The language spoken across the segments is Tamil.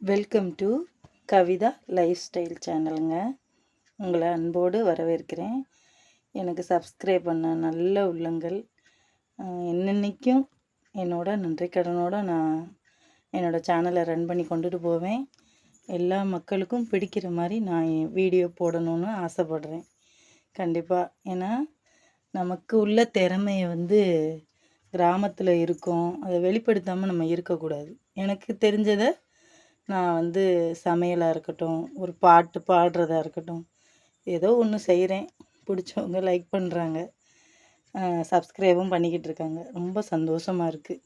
Welcome to Kavitha lifestyle சேனலுங்க. உங்களை அன்போடு வரவேற்கிறேன். எனக்கு சப்ஸ்கிரைப் பண்ண நல்ல உள்ளங்கள் என்னென்னைக்கும் என்னோட நன்றி கடனோடு நான் என்னோடய சேனலை ரன் பண்ணி கொண்டுட்டு போவேன். எல்லா மக்களுக்கும் பிடிக்கிற மாதிரி நான் வீடியோ போடணும்னு ஆசைப்படுறேன். கண்டிப்பாக. ஏன்னா நமக்கு உள்ள திறமையை கிராமத்தில் இருக்கோம், அதை வெளிப்படுத்தாமல் நம்ம இருக்கக்கூடாது. எனக்கு தெரிஞ்சதை நான் சமையலாக இருக்கட்டும், ஒரு பாட்டு பாடுறதா இருக்கட்டும், ஏதோ ஒன்று செய்கிறேன். பிடிச்சவங்க லைக் பண்ணுறாங்க, சப்ஸ்கிரைபும் பண்ணிக்கிட்டு இருக்காங்க. ரொம்ப சந்தோஷமாக இருக்குது.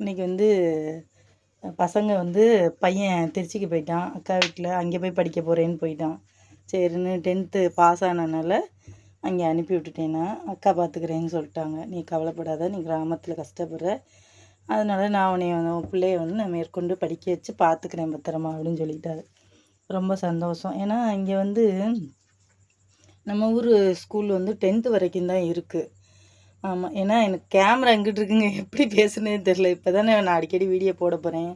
இன்றைக்கி பசங்க பையன் திருச்சிக்கு போயிட்டான், அக்கா வீட்டில். அங்கே போய் படிக்க போகிறேன்னு போயிட்டான். சரின்னு 10th பாஸ் ஆனதுனால அங்கே அனுப்பி விட்டுட்டேன்னா, அக்கா பார்த்துக்கிறேன்னு சொல்லிட்டாங்க. நீ கவலைப்படாத, நீ கிராமத்தில் கஷ்டப்படுற, அதனால் நான் உன் பிள்ளைய நான் மேற்கொண்டு படிக்க வச்சு பார்த்துக்கிறேன் பத்திரமா அப்படின்னு சொல்லிட்டாரு. ரொம்ப சந்தோஷம். ஏன்னா இங்கே நம்ம ஊர் ஸ்கூல் 10th வரைக்கும் தான் இருக்குது. ஆமாம். ஏன்னா எனக்கு கேமரா எங்கிட்டு இருக்குங்க, எப்படி பேசுனே தெரில. இப்போ தானே நான் அடிக்கடி வீடியோ போட போகிறேன்.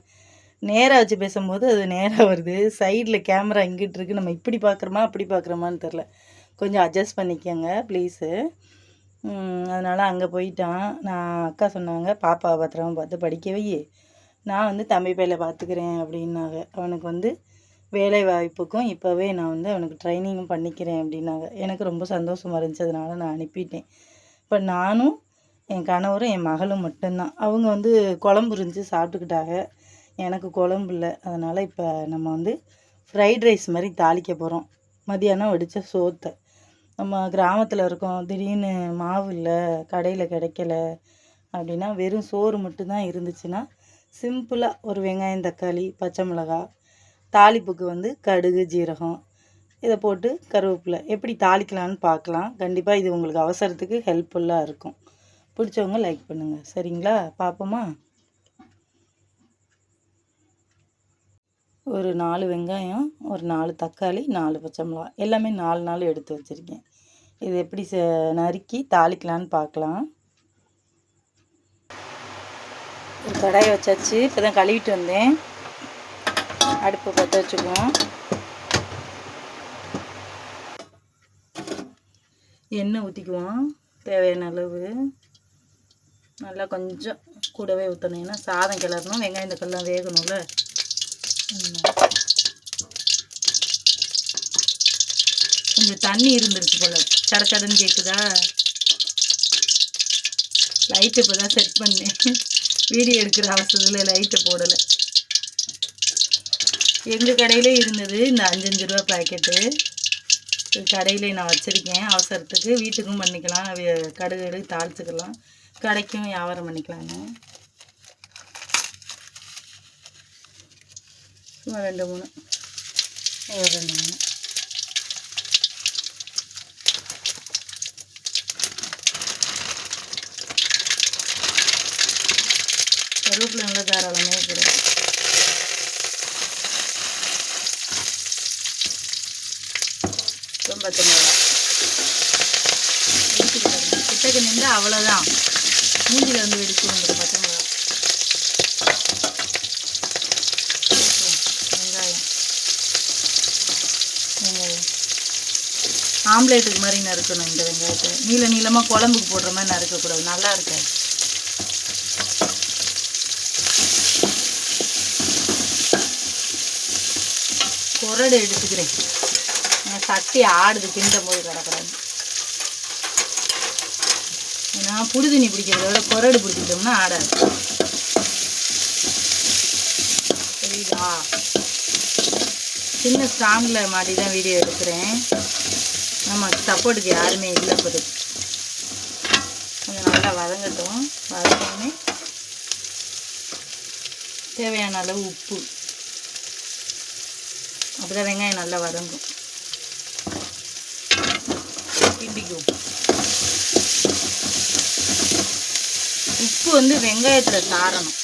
நேராக வச்சு பேசும்போது அது நேராக வருது, சைடில் கேமரா எங்கிட்டு இருக்குது. நம்ம இப்படி பார்க்குறோமா அப்படி பார்க்குறோமான்னு தெரில. கொஞ்சம் அட்ஜஸ்ட் பண்ணிக்கோங்க ப்ளீஸு. அதனால் அங்கே போயிட்டான். நான் அக்கா சொன்னாங்க, பாப்பா பத்திரமா பார்த்து படிக்க வை, நான் தம்பி பையில பார்த்துக்கிறேன் அப்படின்னாங்க. அவனுக்கு வேலை வாய்ப்புக்கும் இப்போவே நான் அவனுக்கு ட்ரைனிங்கும் பண்ணிக்கிறேன் அப்படின்னாங்க. எனக்கு ரொம்ப சந்தோஷமாக இருந்துச்சு. அதனால் நான் அனுப்பிட்டேன். இப்போ நானும் என் கணவரும் என் மகளும் மட்டும்தான். அவங்க குழம்பு இருந்துச்சு சாப்பிட்டுக்கிட்டாங்க. எனக்கு குழம்பு இல்லை. அதனால் இப்போ நம்ம ஃப்ரைட் ரைஸ் மாதிரி தாளிக்க போகிறோம். மதியானம் வடித்த சோத்தை. நம்ம கிராமத்தில் இருக்கோம், திடீர்னு மாவு இல்லை, கடையில் கிடைக்கல அப்படின்னா, வெறும் சோறு மட்டும்தான் இருந்துச்சுன்னா, சிம்பிளாக ஒரு வெங்காயம், தக்காளி, பச்சை மிளகாய், தாளிப்புக்கு கடுகு, ஜீரகம் இதை போட்டு கருவேப்பிலை எப்படி தாளிக்கலான்னு பார்க்கலாம். கண்டிப்பாக இது உங்களுக்கு அவசரத்துக்கு ஹெல்ப்ஃபுல்லாக இருக்கும். பிடிச்சவங்க லைக் பண்ணுங்கள். சரிங்களா? பார்ப்போமா? ஒரு 4 வெங்காயம், ஒரு 4 தக்காளி, 4 பச்சை மிளகாய், எல்லாமே 4 எடுத்து வச்சுருக்கேன். இது எப்படி நறுக்கி தாளிக்கலான்னு பார்க்கலாம். ஒரு கடாயை வச்சாச்சு. இப்போ தான் கழுவிட்டு வந்தேன். அடுப்பு பற்ற வச்சுக்குவோம். எண்ணெய் ஊற்றிக்குவோம் தேவையான அளவு. நல்லா கொஞ்சம் கூடவே ஊற்றணும், ஏன்னா சாதம் கிளறணும், வெங்காயம் தக்காளிலாம் வேகணும்ல. கொஞ்சம் தண்ணி இருந்துருச்சு போல், சடச்சடன்னு கேட்குதா? லைட்டு இப்போ தான் செட் பண்ணேன். வீடியோ எடுக்கிற அவசரத்தில் லைட்டை போடலை. எங்கள் கடையிலே இருந்தது இந்த 5 ரூபா பாக்கெட்டு. கடையிலே நான் வச்சுருக்கேன். அவசரத்துக்கு வீட்டுக்கும் பண்ணிக்கலாம், கடுகு தாளிச்சுக்கலாம், கடைக்கும் வியாபாரம் பண்ணிக்கலாங்க. சும்மா 2-3 கருவேப்பிலை நல்லா தாராளமாக போடும். பச்சை மிளகா கிட்டக்கு நின்று அவ்வளோதான், மூஞ்சியில் வெடிச்சு வந்துடும் பச்சை மிளகா. வெங்காயம் ஆம்லேட்டுக்கு மாதிரி நறுக்கணும். இந்த வெங்காயத்தை நீளமாக குழம்புக்கு போடுற மாதிரி நறுக்கக்கூடாது, நல்லா இருக்காது. குரடு எடுத்துக்கிறேன், சட்டி ஆடுது கிண்டும் போது கிடக்கூடாது. ஏன்னா புடி தண்ணி பிடிக்கிறத விட குரடு பிடிச்சிட்டோம்னா ஆடாது. சரிதா? சின்ன ஸ்டாண்டில் மாட்டி தான் வீடியோ எடுக்கிறேன். நம்ம சப்போர்ட்டுக்கு யாருமே இல்லை. போது கொஞ்சம் நல்லா வதங்கட்டும். வதங்கணுமே தேவையான அளவு உப்பு, அப்படிதான் வெங்காயம் நல்லா வதங்கும். கிண்டிக்கும். உப்பு வெங்காயத்தில் சாரணும்.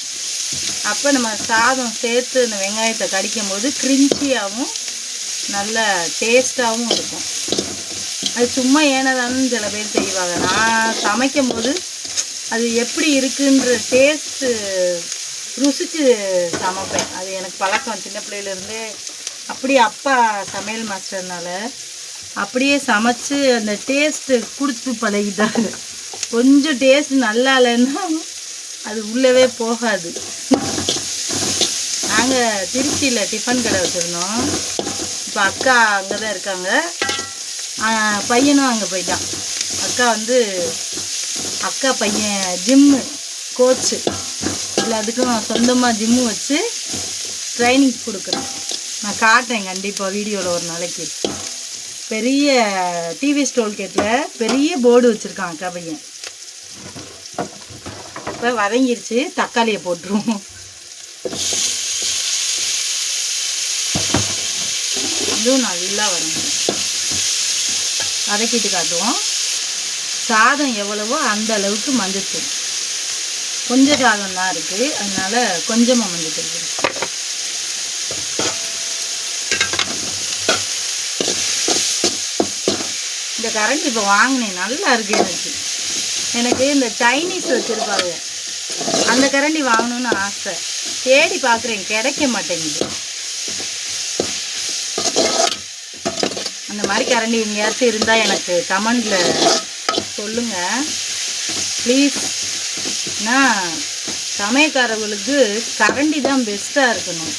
அப்போ நம்ம சாதம் சேர்த்து இந்த வெங்காயத்தை கடிக்கும் போது கிரிஞ்சியாகவும் நல்ல டேஸ்ட்டாகவும் இருக்கும். அது சும்மா ஏனதான்னு சில பேர் செய்வாங்க. நான் சமைக்கும் போது அது எப்படி இருக்குன்ற டேஸ்ட்டு ருசித்து சமைப்பேன். அது எனக்கு பழக்கம் சின்ன பிள்ளையிலேருந்தே. அப்படியே அப்பா சமையல் மாஸ்டர்னால அப்படியே சமைச்சு அந்த டேஸ்ட்டு கொடுத்து பழகிட்டாங்க. கொஞ்சம் டேஸ்ட் நல்லா இல்லைன்னா அது உள்ளவே போகாது. நாங்கள் திருச்சியில் டிஃபன் கடை வச்சுருந்தோம். இப்போ அக்கா அங்கே தான் இருக்காங்க. பையனும் அங்கே போயிட்டான். அக்கா பையன் ஜிம்மு கோச்சு, எல்லாத்துக்கும் சொந்தமாக ஜிம்மு வச்சு ட்ரைனிங் கொடுக்குறேன். நான் காட்டுறேன் கண்டிப்பாக வீடியோவில் ஒரு நாளைக்கு. பெரிய டிவி ஸ்டோல் கேட்டில் பெரிய போர்டு வச்சுருக்கான் அக்கா பையன். இப்போ வதங்கிருச்சு, தக்காளியை போட்டுருவோம். இதுவும் நல்லா வதங்கணும். வதக்கிட்டு காட்டுவோம். சாதம் எவ்வளவோ அந்த அளவுக்கு மஞ்சத்தூள். கொஞ்சம் சாதம் தான் இருக்குது, அதனால் கொஞ்சமாக மஞ்சத்தூள். இந்த கரண்டி இப்போ வாங்கினேன், நல்லா இருக்குது. எனக்கு இந்த சைனீஸ் வச்சுருப்பாங்க அந்த கரண்டி வாங்கணும்னு ஆசை. தேடி பார்க்குறேன், கிடைக்க மாட்டேங்குது. அந்த மாதிரி கரண்டி எங்கேயாச்சும் இருந்தால் எனக்கு கமெண்டில் சொல்லுங்கள் ப்ளீஸ். ஏன்னா சமையக்காரர்களுக்கு கரண்டி தான் பெஸ்ட்டாக இருக்கணும்.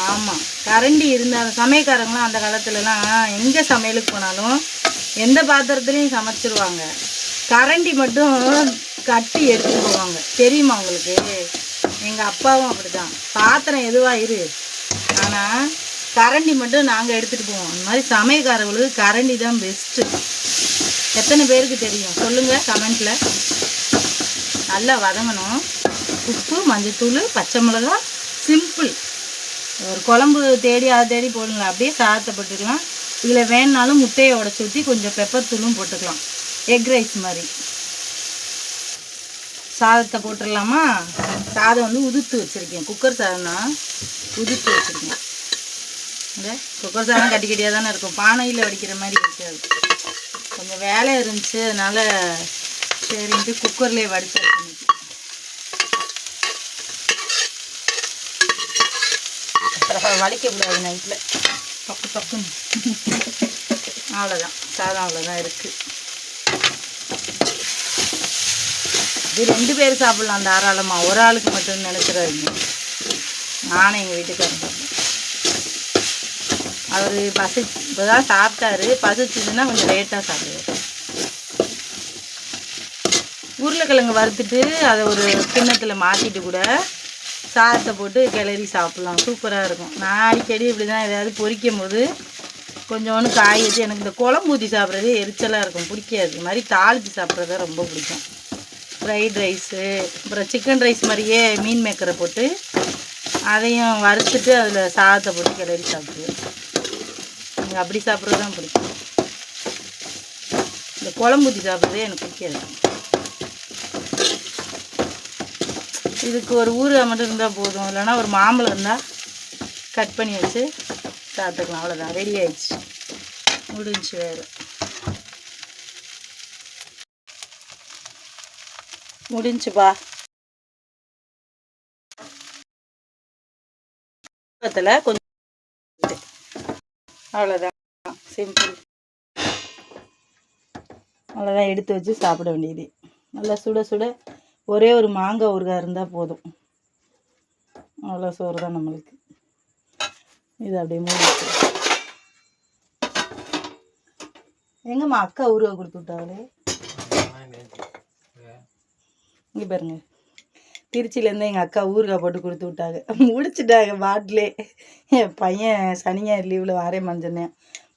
ஆமாம், கரண்டி இருந்தால் சமையக்காரங்களாம் அந்த காலத்துலலாம் எங்கே சமையலுக்கு போனாலும் எந்த பாத்திரத்துலையும் சமைச்சிருவாங்க. கரண்டி மட்டும் கட்டி எடுத்துட்டு போவாங்க. தெரியுமா உங்களுக்கு? எங்கள் அப்பாவும் அப்படி தான். பாத்திரம் எதுவாக இரு, ஆனால் கரண்டி மட்டும் நாங்கள் எடுத்துகிட்டு போவோம். அந்த மாதிரி சமையல்காரர்களுக்கு கரண்டி தான் பெஸ்ட்டு. எத்தனை பேருக்கு தெரியும் சொல்லுங்கள் கமெண்ட்டில். நல்லா வதங்கணும். உப்பு, மஞ்சத்தூள், பச்சை மிளகா, சிம்பிள். ஒரு குழம்பு தேடி அதை தேடி போடலாம். அப்படியே சாதத்தை போட்டுக்கலாம். இதில் வேணுனாலும் முட்டையை உடச்சி ஊற்றி கொஞ்சம் பெப்பர் தூளும் போட்டுக்கலாம். எக் ரைஸ் மாதிரி. சாதத்தை போட்டுடலாமா? சாதம் வந்து உதுத்து வச்சுருக்கேன். குக்கர் சாதம்னா உதுத்து வச்சுருக்கேன். இந்த குக்கர் சாதம் கட்டி கட்டியாக தானே இருக்கும், பானையில் வடிக்கிற மாதிரி இருக்காது. கொஞ்சம் வேலை இருந்துச்சு, அதனால் சரின்ட்டு குக்கர்லேயே வடிச்சு வச்சுருந்துச்சு. வலிக்கக்கூடாது நைட்டில் பக்கு பக்குன்னு. அவ்வளோதான் சாதம், அவ்வளோதான் இருக்குது. இது 2 பேர் சாப்பிட்லாம் தாராளமாக. ஒரு ஆளுக்கு மட்டும் நினைச்சிடாதீங்க. நானும் எங்கள் வீட்டுக்காரன் சாப்பிட்டேன். அவர் இப்போ தான் சாப்பிட்டாரு. பசிச்சுதுன்னா கொஞ்சம் லேட்டாக சாப்பிடுவார். உருளைக்கிழங்கு வறுத்துட்டு அதை ஒரு கிண்ணத்தில் மாற்றிட்டு கூட சாதத்தை போட்டு கிளறி சாப்பிட்லாம். சூப்பராக இருக்கும். நான் அடிக்கடி இப்படி தான் எதாவது பொரிக்கும் போது கொஞ்சோண்டு காய் வச்சு, எனக்கு இந்த குழம்பு ஊற்றி சாப்பிட்றது எரிச்சலாக இருக்கும், பிடிக்காது. இது மாதிரி தாளித்து சாப்பிட்றத ரொம்ப பிடிக்கும். ஃப்ரைட் ரைஸு, அப்புறம் சிக்கன் ரைஸ் மாதிரியே மீன் மேக்கரை போட்டு அதையும் வறுத்துட்டு அதில் சாதத்தை போட்டு கிளறி சாப்பிடுவேன். எனக்கு அப்படி சாப்பிட்றது தான் பிடிக்கும். இந்த குழம்பு ஊற்றி சாப்பிட்றதே எனக்கு பிடிக்காது. இதுக்கு ஒரு ஊறுகாய் மட்டும் இருந்தால் போதும். இல்லைனா ஒரு மாம்பழம் இருந்தால் கட் பண்ணி வச்சு சாப்பிட்டுக்கலாம். அவ்வளோதான், ரெடி ஆயிடுச்சு, முடிஞ்சு. வேறு முடிஞ்சுப்பா. கொஞ்சம் அவ்வளோதான், சிம்பிள். அவ்வளோதான், எடுத்து வச்சு சாப்பிட வேண்டியது. நல்லா சுட சுட ஒரே ஒரு மாங்காய் ஊறுகாய் இருந்தால் போதும். அவ்வளோ சோறு தான் நம்மளுக்கு. இது அப்படியே மூடி. எங்கம்மா அக்கா ஊறுகாய் கொடுத்து விட்டாங்களே? இங்கே பாருங்க, திருச்சியிலேருந்து எங்கள் அக்கா ஊறுகாய் போட்டு கொடுத்து விட்டாங்க. முடிச்சுட்டாங்க பாட்டிலே. என் பையன் சனியார் லீவில் வரேன் மஞ்சனேன்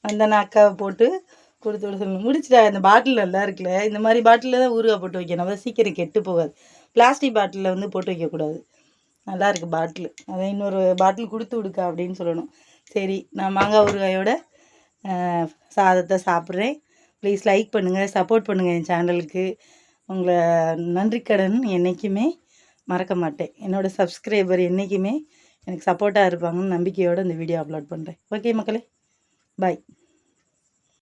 வந்தேன்னா அக்காவை போட்டு கொடுத்து விட சொல்லணும். முடிச்சுட்டாங்க. இந்த பாட்டில் நல்லா இருக்குல்ல, இந்த மாதிரி பாட்டிலில் தான் ஊறுகாய் போட்டு வைக்கணும். அதான் சீக்கிரம் கெட்டு போகாது. பிளாஸ்டிக் பாட்டிலில் வந்து போட்டு வைக்கக்கூடாது. நல்லா இருக்குது பாட்டில். அதான் இன்னொரு பாட்டில் கொடுத்து விடுக்கா அப்படின்னு சொல்லணும். சரி, நான் மாங்காய் ஊறுகாயோட சாதத்தை சாப்பிட்றேன். ப்ளீஸ் லைக் பண்ணுங்கள், சப்போர்ட் பண்ணுங்கள் என் சேனலுக்கு. உங்களை நன்றிக்கடன் என்றைக்குமே மறக்க மாட்டேன். என்னோடய சப்ஸ்கிரைபர் என்றைக்குமே எனக்கு சப்போர்ட்டாக இருப்பாங்கன்னு நம்பிக்கையோடு இந்த வீடியோ அப்லோட் பண்ணுறேன். ஓகே மக்களே, பாய்.